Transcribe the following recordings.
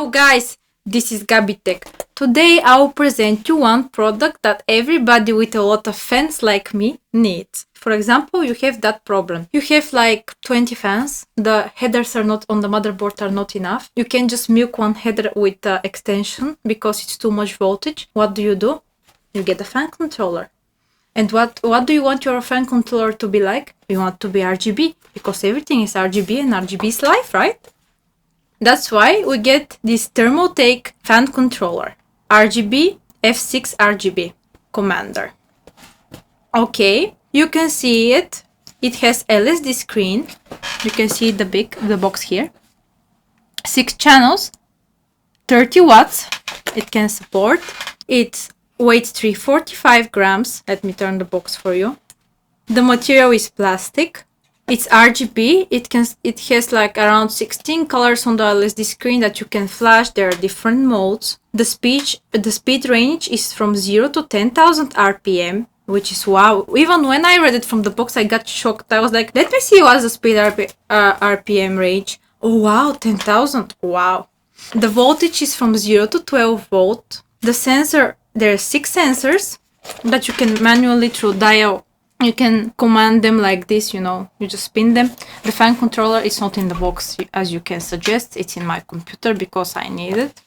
Hello guys, this is Gabitech. Today I will present you one product that everybody with a lot of fans like me needs. For example, you have that problem. You have like 20 fans, the headers are not on the motherboard are not enough. You can just milk one header with extension because it's too much voltage. What do? You get a fan controller. And what do you want your fan controller to be like? You want to be RGB because everything is RGB and RGB is life, right? That's why we get this Thermaltake fan controller, RGB F6 RGB commander. Okay, you can see it. It has LSD screen. You can see the box here. 6 channels, 30 watts. It can support. It weighs 345 grams. Let me turn the box for you. The material is plastic. It's RGB. It has like around 16 colors on the LSD screen that you can flash. There are different modes. The speed range is from 0 to 10,000 RPM, which is wow. Even when I read it from the box, I got shocked. I was like, let me see what's the speed RPM range. Oh wow, 10,000. Wow. The voltage is from 0 to 12 volt. The sensor, there are 6 sensors that you can manually through dial. You can command them like this, you just spin them. The fan controller is not in the box, as you can suggest. It's in my computer because I need it.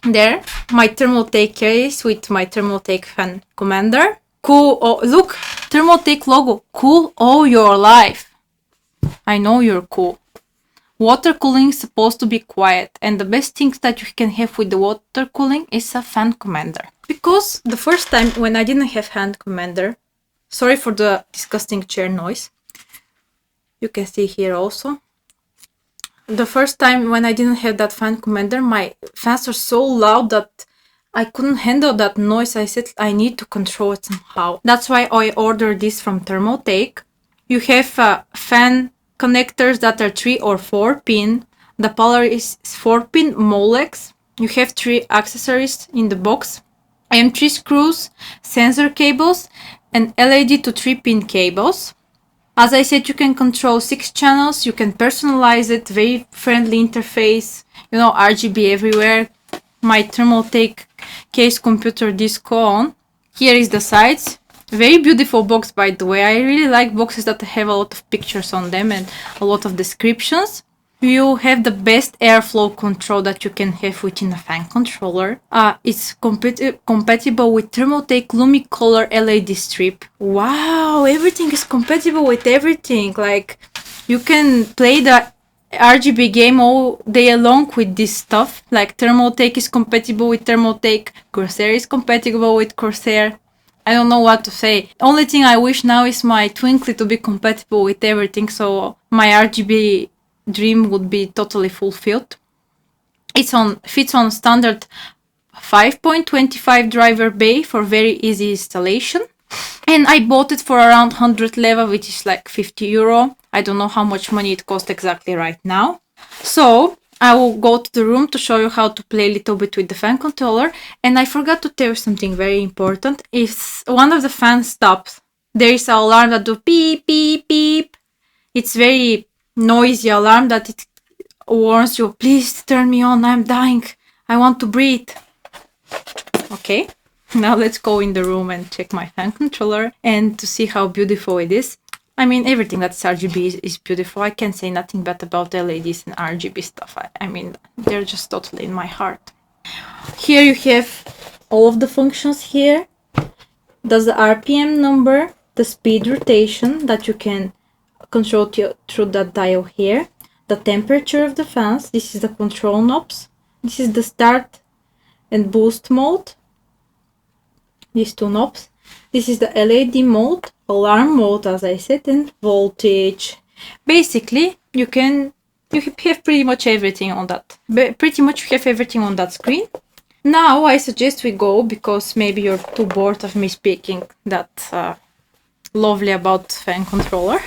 There, my Thermaltake case with my Thermaltake fan commander. Cool, oh, look, Thermaltake logo, cool all your life. I know you're cool. Water cooling is supposed to be quiet, and the best things that you can have with the water cooling is a fan commander. Because the first time when I didn't have fan commander, sorry for the disgusting chair noise. You can see here also. The first time when I didn't have that fan commander, my fans are so loud that I couldn't handle that noise. I said I need to control it somehow. That's why I ordered this from Thermaltake. You have fan connectors that are 3 or 4 pin. The polar is 4 pin Molex. You have 3 accessories in the box. M3 screws, sensor cables, and LED to 3 pin cables. As I said, you can control 6 channels. You can personalize it. Very friendly interface. RGB everywhere. My Thermaltake case computer disco on. Here is the sides. Very beautiful box, by the way. I really like boxes that have a lot of pictures on them and a lot of descriptions. You have the best airflow control that you can have within a fan controller. It's compatible with Thermaltake Lumicolor LED strip. Wow, everything is compatible with everything. Like, you can play the RGB game all day long with this stuff. Like, Thermaltake is compatible with Thermaltake. Corsair is compatible with Corsair. I don't know what to say. Only thing I wish now is my Twinkly to be compatible with everything, so my RGB dream would be totally fulfilled. Fits on standard 5.25 driver bay for very easy installation. And I bought it for around 100 leva, which is like 50 euro. I don't know how much money it costs exactly right now. So I will go to the room to show you how to play a little bit with the fan controller. And I forgot to tell you something very important. If one of the fans stops, there is an alarm that do beep, beep, beep. It's very noisy alarm that it warns you, please turn me on, I'm dying, I want to breathe. Okay, now let's go in the room and check my fan controller and to see how beautiful it is. I mean, everything that's RGB is beautiful. I can't say nothing bad about LEDs and RGB stuff. I mean, they're just totally in my heart. Here you have all of the functions here. There's the RPM number, the speed rotation that you can control through that dial here. The temperature of the fans. This is the control knobs. This is the start and boost mode. These 2 knobs. This is the LED mode, alarm mode, as I said, and voltage. Basically, you have pretty much everything on that. Pretty much you have everything on that screen. Now I suggest we go, because maybe you're too bored of me speaking that lovely about fan controller.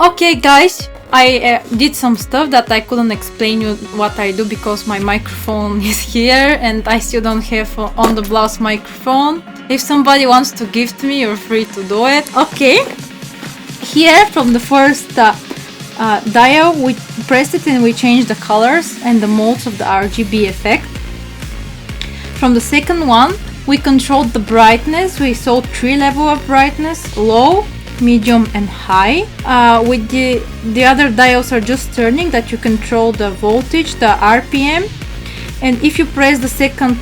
Okay guys, I did some stuff that I couldn't explain you what I do because my microphone is here and I still don't have on the blouse microphone. If somebody wants to gift me, you're free to do it. Okay, here from the first dial, we pressed it and we changed the colors and the modes of the RGB effect. From the second one, we controlled the brightness. We saw 3 levels of brightness: low, medium and high. With the other dials are just turning, that you control the voltage, the RPM, and if you press the second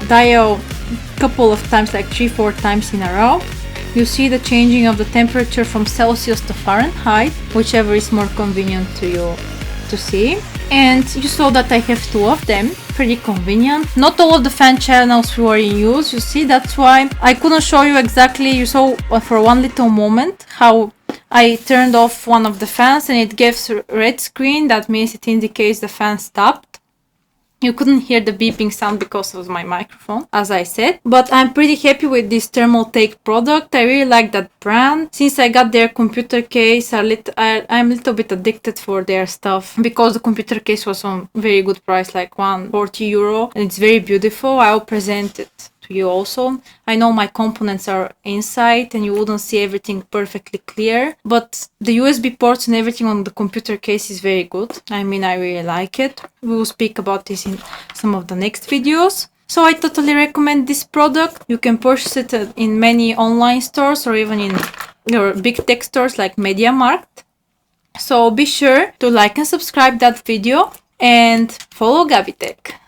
dial a couple of times, like 3-4 times in a row, you see the changing of the temperature from Celsius to Fahrenheit, whichever is more convenient to you to see. And you saw that I have 2 of them, pretty convenient. Not all of the fan channels were in use, you see, that's why I couldn't show you exactly. You saw for one little moment how I turned off one of the fans and it gives a red screen, that means it indicates the fan stopped. You couldn't hear the beeping sound because of my microphone, as I said. But I'm pretty happy with this Thermaltake product. I really like that brand. Since I got their computer case, I'm a little bit addicted for their stuff, because the computer case was on very good price, like €140, and it's very beautiful. I'll present it to you also. I know my components are inside and you wouldn't see everything perfectly clear, but the USB ports and everything on the computer case is very good. I mean, I really like it. We will speak about this in some of the next videos. So I totally recommend this product. You can purchase it in many online stores or even in your big tech stores like MediaMarkt. So be sure to like and subscribe that video and follow GabiTech.